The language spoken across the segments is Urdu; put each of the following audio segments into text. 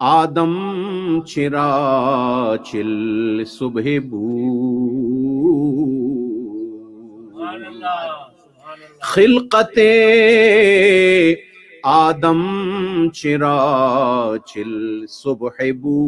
آدم چراچل صبح بود، خلقت آدم چراچل صبح بود،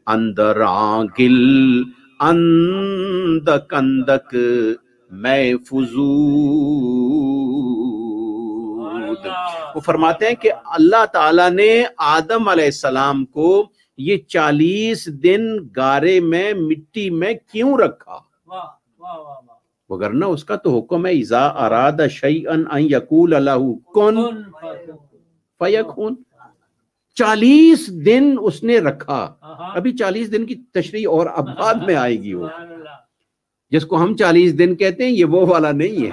اندر آگل اندک اندک میں فزود۔ وہ فرماتے ہیں کہ اللہ تعالیٰ نے آدم علیہ السلام کو یہ 40 دن گارے میں مٹی میں کیوں رکھا؟ وگرنہ اس کا تو حکم ہے اذا اراد شیئا ان یقول لہ کن فیکون۔ 40 دن اس نے رکھا۔ ابھی 40 دن کی تشریح اور اب بعد میں آئے گی، وہ جس کو ہم 40 دن کہتے ہیں یہ وہ والا نہیں ہے۔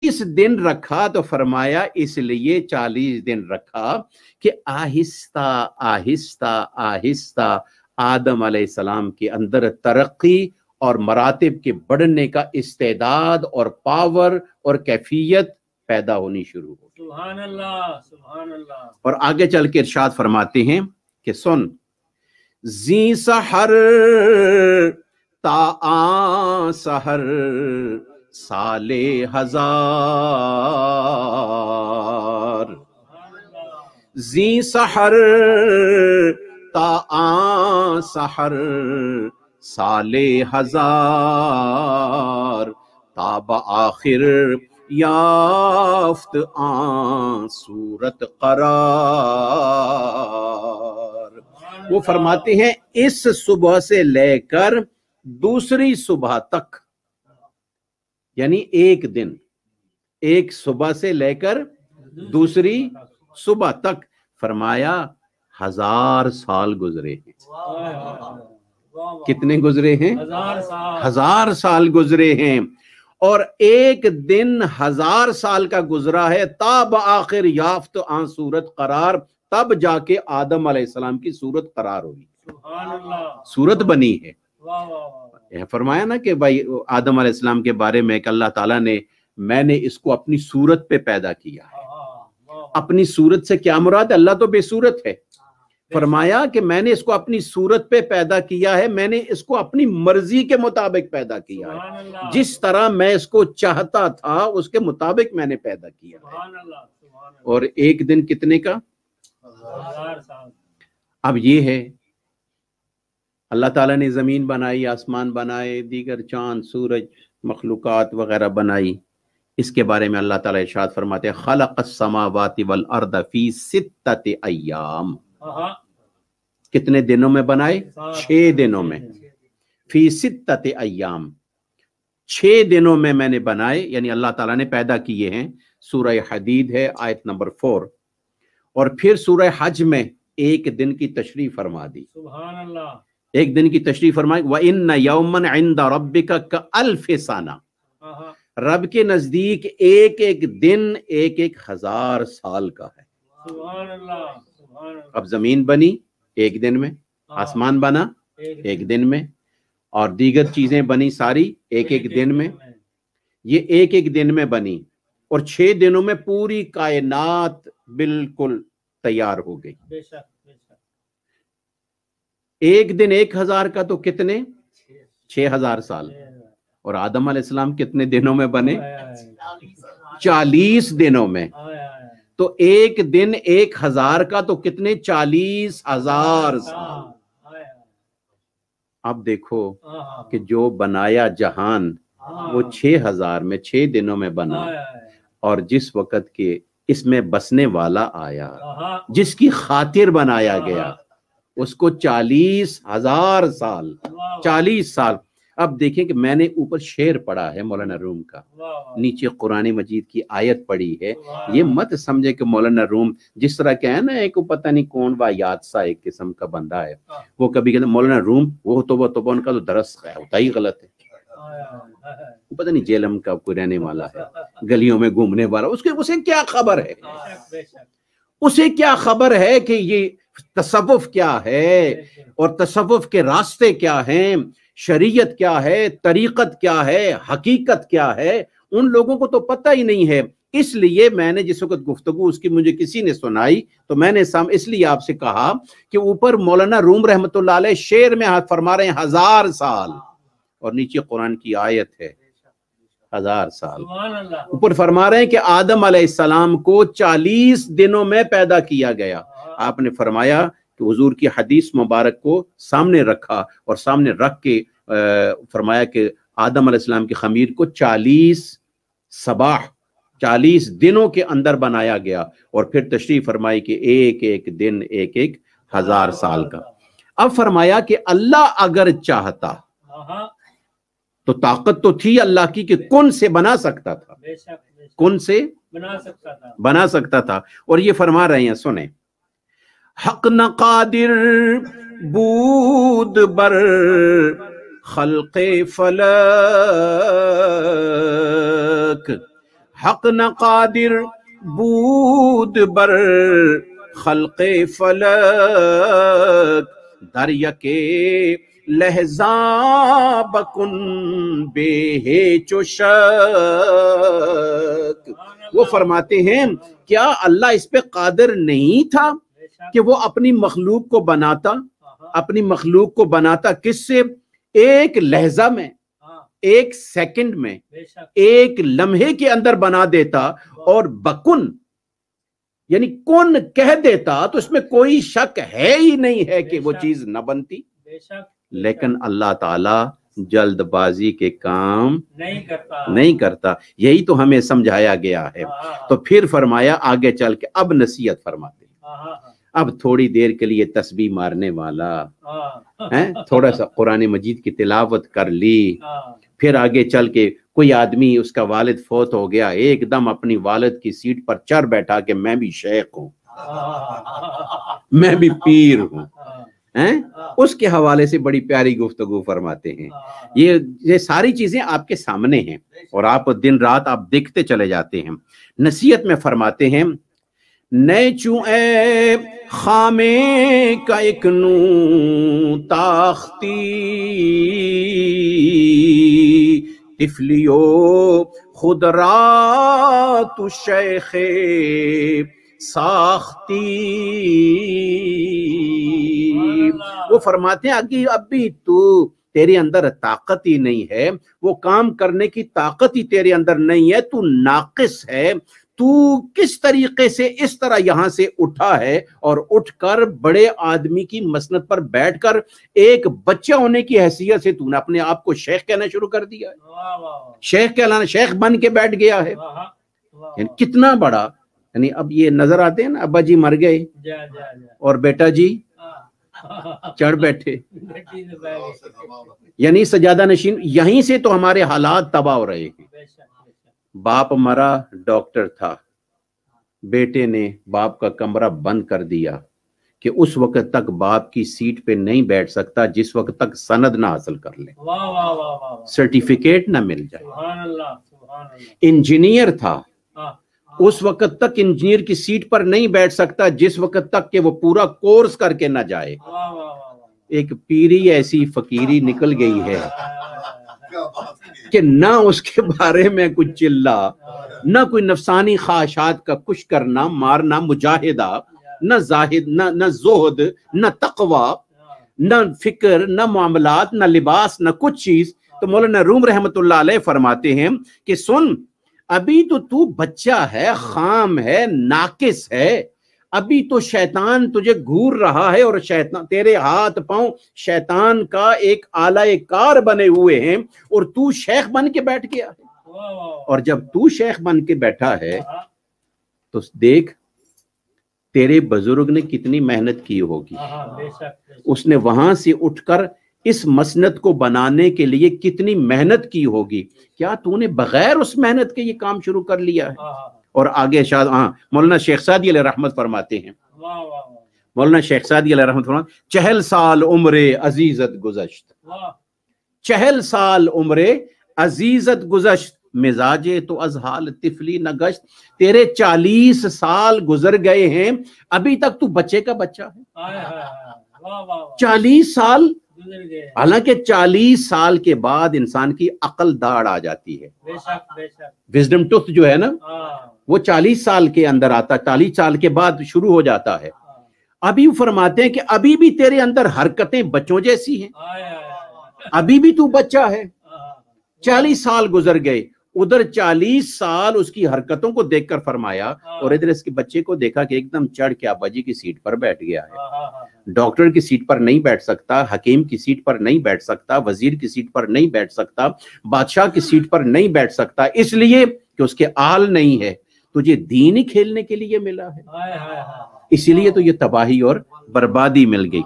اس دن رکھا تو فرمایا اس لیے 40 دن رکھا کہ آہستہ آہستہ آہستہ آدم علیہ السلام کے اندر ترقی اور مراتب کے بڑھنے کا استعداد اور پاور اور کیفیت پیدا ہونی شروع ہو۔ سبحان اللہ، سبحان اللہ۔ اور آگے چل کے ارشاد فرماتے ہیں کہ سن، زی سحر تا آن سحر سال ہزار، زی سحر تا آن سحر سال ہزار، تاب آخر یافت آن صورت قرار۔ وہ فرماتے ہیں اس صبح سے لے کر دوسری صبح تک، یعنی ایک دن، ایک صبح سے لے کر دوسری صبح تک، فرمایا 1000 سال گزرے ہیں۔ کتنے گزرے ہیں؟ 1000 سال گزرے ہیں۔ اور ایک دن 1000 سال کا گزرا ہے، تاب آخر یافت آن صورت قرار، تب جا کے آدم علیہ السلام کی صورت قرار ہوئی، صورت بنی ہے۔ فرمایا نا کہ بھائی آدم علیہ السلام کے بارے میں کہ اللہ تعالیٰ نے، میں نے اس کو اپنی صورت پہ پیدا کیا ہے۔ اپنی صورت سے کیا مراد؟ اللہ تو بے صورت ہے۔ فرمایا کہ میں نے اس کو اپنی صورت پہ پیدا کیا ہے، میں نے اس کو اپنی مرضی کے مطابق پیدا کیا ہے، جس طرح میں اس کو چاہتا تھا اس کے مطابق میں نے پیدا کیا ہے۔ اور ایک دن کتنے کا؟ 1000 سال۔ اب یہ ہے اللہ تعالیٰ نے زمین بنائی، آسمان بنائے، دیگر چاند سورج مخلوقات وغیرہ بنائی، اس کے بارے میں اللہ تعالیٰ ارشاد فرماتے ہیں خلق السماوات والارض فی 6 ایام۔ کتنے دنوں میں بنائے؟ 6 دنوں میں۔ فی 6 ایام، 6 دنوں میں نے بنائے، یعنی اللہ تعالیٰ نے پیدا کیے ہیں۔ سورہ حدید ہے آیت نمبر 4۔ اور پھر سورہ حج میں ایک دن کی تشریح فرما دی۔ سبحان اللہ۔ ایک دن کی تشریح فرمائی وَإِنَّ يَوْمًا عِنْدَ رَبِّكَ كَأَلْفِ سَنَةٍ، رب کے نزدیک ایک ایک دن 1000 سال کا ہے۔ سبحان اللہ۔ اب زمین بنی ایک دن میں، آسمان بنا ایک دن میں، اور دیگر چیزیں بنی ساری ایک ایک دن میں۔ یہ ایک ایک دن میں بنی، اور 6 دنوں میں پوری کائنات بالکل تیار ہو گئی۔ ایک دن 1000 کا تو کتنے؟ 6000 سال۔ اور آدم علیہ السلام کتنے دنوں میں بنے؟ 40 دنوں میں۔ تو ایک دن 1000 کا تو کتنے؟ 40,000 سال۔ اب دیکھو کہ جو بنایا جہان وہ 6000 میں 6 دنوں میں بنا، اور جس وقت کے اس میں بسنے والا آیا، جس کی خاطر بنایا گیا، اس کو 40,000 سال، 40 سال۔ اب دیکھیں کہ میں نے اوپر شعر پڑھا ہے مولانا روم کا، نیچے قرآن مجید کی آیت پڑھی ہے۔ یہ مت سمجھے کہ مولانا روم جس طرح کہ ہے نا، ایک پتہ نہیں کون وایات سا ایک قسم کا بندہ ہے، وہ کبھی کہتے مولانا روم وہ تو ان کا تو درس ہے ہوتا ہی غلط ہے، وہ پتہ نہیں جیلم کا کوئی رہنے والا ہے، گلیوں میں گھومنے والا، اسے کیا خبر ہے؟ اسے کیا خبر ہے کہ یہ تصوف کیا ہے، اور تصوف کے راستے کیا ہیں، شریعت کیا ہے، طریقت کیا ہے، حقیقت کیا ہے؟ ان لوگوں کو تو پتہ ہی نہیں ہے۔ اس لیے میں نے جس وقت گفتگو اس کی مجھے کسی نے سنائی تو میں نے اس لیے آپ سے کہا کہ اوپر مولانا روم رحمۃ اللہ علیہ شعر میں فرما رہے ہیں 1000 سال اور نیچے قرآن کی آیت ہے 1000 سال. اوپر فرما رہے ہیں کہ آدم علیہ السلام کو 40 دنوں میں پیدا کیا گیا. آپ نے فرمایا کہ حضور کی حدیث مبارک کو سامنے رکھا اور سامنے رکھ کے فرمایا کہ آدم علیہ السلام کی خمیر کو 40 دنوں کے اندر بنایا گیا اور پھر تشریف فرمائی کہ ایک ایک دن ایک 1000 سال کا. اب فرمایا کہ اللہ اگر چاہتا تو طاقت تو تھی اللہ کی کہ کن سے بنا سکتا تھا, کن سے بنا سکتا تھا. اور یہ فرما رہے ہیں سنیں, حق نہ قادر بود بر خلق فلک, حق نہ قادر بود بر خلق فلک, دریا کے لہزا بکن بے چشک. وہ فرماتے ہیں کیا اللہ اس پہ قادر نہیں تھا کہ وہ اپنی مخلوق کو بناتا, اپنی مخلوق کو بناتا کس سے؟ ایک لہجہ میں, ایک سیکنڈ میں, ایک لمحے کے اندر بنا دیتا اور بکن یعنی کن کہہ دیتا تو اس میں کوئی شک ہے ہی نہیں ہے کہ وہ چیز نہ بنتی. لیکن اللہ تعالی جلد بازی کے کام نہیں کرتا. یہی تو ہمیں سمجھایا گیا ہے. تو پھر فرمایا آگے چل کے اب نصیحت فرماتے ہیں. اب تھوڑی دیر کے لیے تسبیح مارنے والا تھوڑا سا قرآن مجید کی تلاوت کر لی, پھر آگے چل کے کوئی آدمی اس کا والد فوت ہو گیا, ایک دم اپنی والد کی سیٹ پر چڑھ بیٹھا کہ میں بھی شیخ ہوں, میں بھی پیر ہوں. اس کے حوالے سے بڑی پیاری گفتگو فرماتے ہیں. یہ ساری چیزیں آپ کے سامنے ہیں اور آپ دن رات آپ دیکھتے چلے جاتے ہیں. نصیحت میں فرماتے ہیں نئے چوں اے خامے کا ایک نو تاختی, تفلیو خود را تو شیخ ساختی. وہ فرماتے ہیں کہ ابھی تو تیرے اندر طاقت ہی نہیں ہے, وہ کام کرنے کی طاقت ہی تیرے اندر نہیں ہے, تو ناقص ہے. تو کس طریقے سے اس طرح یہاں سے اٹھا ہے اور اٹھ کر بڑے آدمی کی مسند پر بیٹھ کر ایک بچہ ہونے کی حیثیت سے تو نے اپنے آپ کو شیخ کہنا شروع کر دیا ہے, شیخ کہلانا, شیخ بن کے بیٹھ گیا ہے. یعنی کتنا بڑا, یعنی اب یہ نظر آتے ہیں نا, ابا جی مر گئے اور بیٹا جی چڑھ بیٹھے, یعنی سجادہ نشین. یہیں سے تو ہمارے حالات تباہ ہو رہے ہیں. باپ مرا, ڈاکٹر تھا, بیٹے نے باپ کا کمرہ بند کر دیا کہ اس وقت تک باپ کی سیٹ پہ نہیں بیٹھ سکتا جس وقت تک سند نہ حاصل کر لے, سرٹیفکیٹ نہ مل جائے. انجینئر تھا, اس وقت تک انجینئر کی سیٹ پر نہیں بیٹھ سکتا جس وقت تک کہ وہ پورا کورس کر کے نہ جائے. ایک پیری ایسی فقیری نکل گئی ہے کہ نہ اس کے بارے میں کچھ چلا, نہ کوئی نفسانی خواہشات کا کچھ کرنا مارنا مجاہدہ, نہ زاہد, نہ زہد, نہ تقوی, نہ فکر, نہ معاملات, نہ لباس, نہ کچھ چیز. تو مولانا روم رحمت اللہ علیہ فرماتے ہیں کہ سن, ابھی تو بچہ ہے, خام ہے, ناقص ہے, ابھی تو شیطان تجھے گھور رہا ہے اور شیطان تیرے ہاتھ پاؤں شیطان کا ایک آلہ کار بنے ہوئے ہیں اور تو شیخ بن کے بیٹھ گیا ہے. اور جب تو شیخ بن کے بیٹھا ہے تو دیکھ تیرے بزرگ نے کتنی محنت کی ہوگی, اس نے وہاں سے اٹھ کر اس مسند کو بنانے کے لیے کتنی محنت کی ہوگی. کیا تو نے بغیر اس محنت کے یہ کام شروع کر لیا ہے؟ اور آگے مولانا شیخ سعدی علیہ رحمت فرماتے ہیں, مولانا شیخ سعدی علیہ رحمت فرماتے 40 سال عمر عزیزت گزشت, 40 سال عمر عزیزت گزشت, مزاجے تو از حال طفلی نہ گشت. تیرے 40 سال گزر گئے ہیں, ابھی تک تو بچے کا بچہ ہے. 40 سال, حالانکہ 40 سال کے بعد انسان کی عقل داڑ آ جاتی ہے, وزڈم ٹوتھ جو ہے نا, وہ 40 سال کے اندر آتا، 40 سال کے بعد شروع ہو جاتا ہے. ابھی فرماتے ہیں کہ ابھی بھی تیرے اندر حرکتیں بچوں جیسی ہیں، ابھی بھی تو بچہ ہے. 40 سال گزر گئے، ادھر 40 سال اس کی حرکتوں کو دیکھ کر فرمایا، اور ادھر اس کے بچے کو دیکھا کہ ایک دم چڑھ کے ابا جی کی سیٹ پر بیٹھ گیا ہے. ڈاکٹر کی سیٹ پر نہیں بیٹھ سکتا، حکیم کی سیٹ پر نہیں بیٹھ سکتا، وزیر کی سیٹ پر نہیں بیٹھ سکتا، بادشاہ کی سیٹ پر نہیں بیٹھ سکتا، اس لیے کہ اس کے آل نہیں ہے. تجھے دین ہی کھیلنے کے لیے ملا ہے، اسی لیے تو یہ تباہی اور بربادی مل گئی.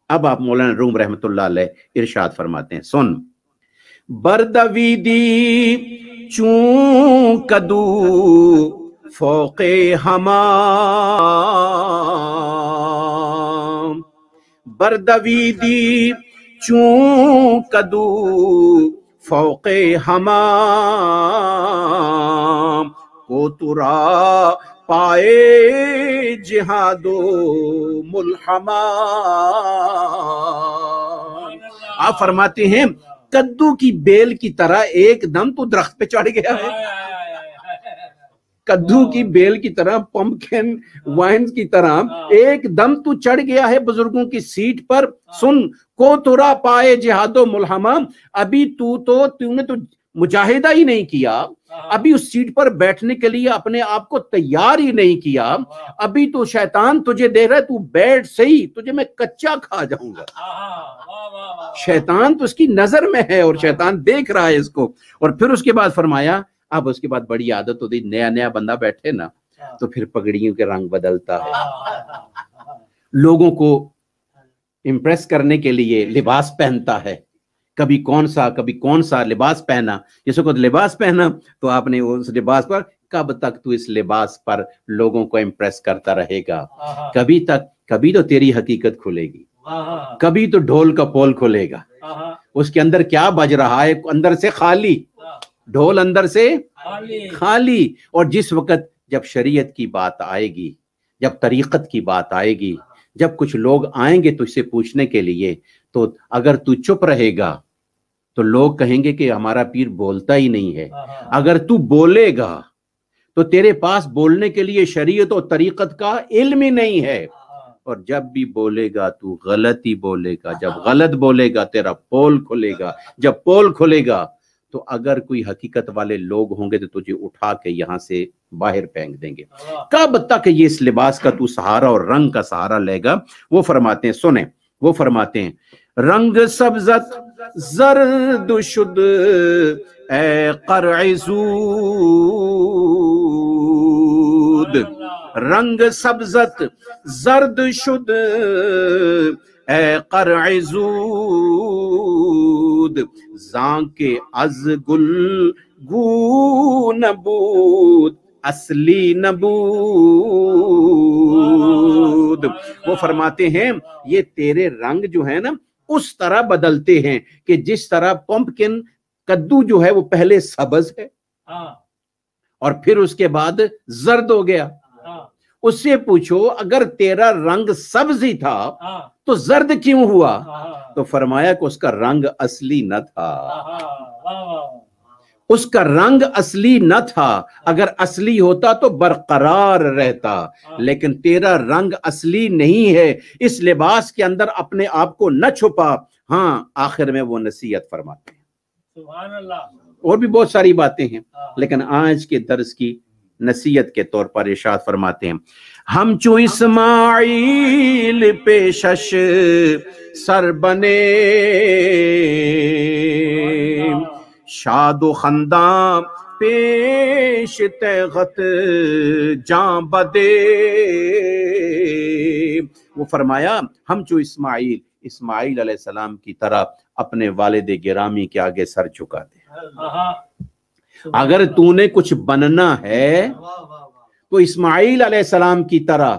اب آپ مولانا روم رحمت اللہ علیہ ارشاد فرماتے ہیں، سن بردویدی چون کدو فوق ہمام، بردویدی چون کدو فوق ہمام، کو ترا پائے جہاد و ملحما. آپ فرماتے ہیں کدو کی بیل کی طرح ایک دم تو درخت پہ چڑھ گیا ہے، کدو کی بیل کی طرح، پمپکن وائنز کی طرح ایک دم تو چڑھ گیا ہے بزرگوں کی سیٹ پر. سن کو ترا پائے جہاد و ملحما، ابھی تو نے تو مجاہدہ ہی نہیں کیا، ابھی اس سیٹ پر بیٹھنے کے لیے اپنے آپ کو تیار ہی نہیں کیا، ابھی تو شیطان تجھے دے رہا ہے تو بیٹھ صحیح، تجھے میں کچا کھا جاؤں گا. شیطان تو اس کی نظر میں ہے اور شیطان دیکھ رہا ہے اس کو. اور پھر اس کے بعد فرمایا، اب اس کے بعد بڑی عادت ہوتی، نیا بندہ بیٹھے نا تو پھر پگڑیوں کے رنگ بدلتا ہے، لوگوں کو امپریس کرنے کے لیے لباس پہنتا ہے، کبھی کون سا لباس پہنا. جس وقت لباس پہنا تو آپ نے اس لباس پر، کب تک تو اس لباس پر لوگوں کو امپریس کرتا رہے گا؟ کبھی تو تیری حقیقت کھلے گی، کبھی تو ڈھول کا پول کھلے گا. اس کے اندر کیا بج رہا ہے؟ اندر سے خالی ڈھول، اندر سے خالی. اور جس وقت جب شریعت کی بات آئے گی، جب طریقت کی بات آئے گی، جب کچھ لوگ آئیں گے تجھ سے پوچھنے کے لیے، تو اگر تو چپ رہے گا تو لوگ کہیں گے کہ ہمارا پیر بولتا ہی نہیں ہے. اگر تو بولے گا تو تیرے پاس بولنے کے لیے شریعت اور طریقت کا علم ہی نہیں ہے. اور جب بھی بولے گا تو غلط ہی بولے گا، جب غلط بولے گا تیرا پول کھلے گا، جب پول کھلے گا تو اگر کوئی حقیقت والے لوگ ہوں گے تو تجھے اٹھا کے یہاں سے باہر پھینک دیں گے. کب تک یہ اس لباس کا تو سہارا اور رنگ کا سہارا لے گا؟ وہ فرماتے ہیں، سنیں، وہ فرماتے ہیں، رنگ سبزت زرد شد اے قرع زود، رنگ سبزت زرد شد اے قرع زود، زان کے از گل گو نبود اصلی نبود. وہ فرماتے ہیں یہ تیرے رنگ جو ہے نا اس طرح بدلتے ہیں کہ جس طرح پمپکن کدو جو ہے وہ پہلے سبز ہے اور پھر اس کے بعد زرد ہو گیا. اس سے پوچھو اگر تیرا رنگ سبز ہی تھا تو زرد کیوں ہوا؟ تو فرمایا کہ اس کا رنگ اصلی نہ تھا، اس کا رنگ اصلی نہ تھا. اگر اصلی ہوتا تو برقرار رہتا، لیکن تیرا رنگ اصلی نہیں ہے. اس لباس کے اندر اپنے آپ کو نہ چھپا. ہاں، آخر میں وہ نصیحت فرماتے ہیں. سبحان اللہ. اور بھی بہت ساری باتیں ہیں، لیکن آج کے درس کی نصیحت کے طور پر ارشاد فرماتے ہیں، ہم چو اسماعیل پیشش سر بنے، شاد و خنداں پیش تیغت جاں بدے. وہ فرمایا ہم جو اسماعیل علیہ السلام کی طرح اپنے والد گرامی کے آگے سر جھکا دے. اگر تو نے کچھ بننا ہے تو اسماعیل علیہ السلام کی طرح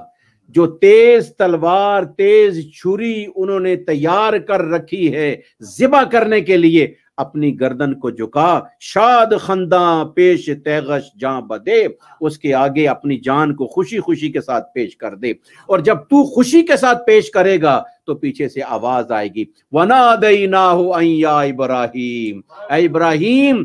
جو تیز تلوار، تیز چھری انہوں نے تیار کر رکھی ہے ذبح کرنے کے لیے، اپنی گردن کو جھکا، شاد خنداں پیش تیغش جاں بدے، اس کے آگے اپنی جان کو خوشی خوشی کے ساتھ پیش کر دے. اور جب تو خوشی کے ساتھ پیش کرے گا تو پیچھے سے آواز آئے گی، وَنَادَيْنَاهُ أَن يَا إِبْرَاهِيمُ، اے ابراہیم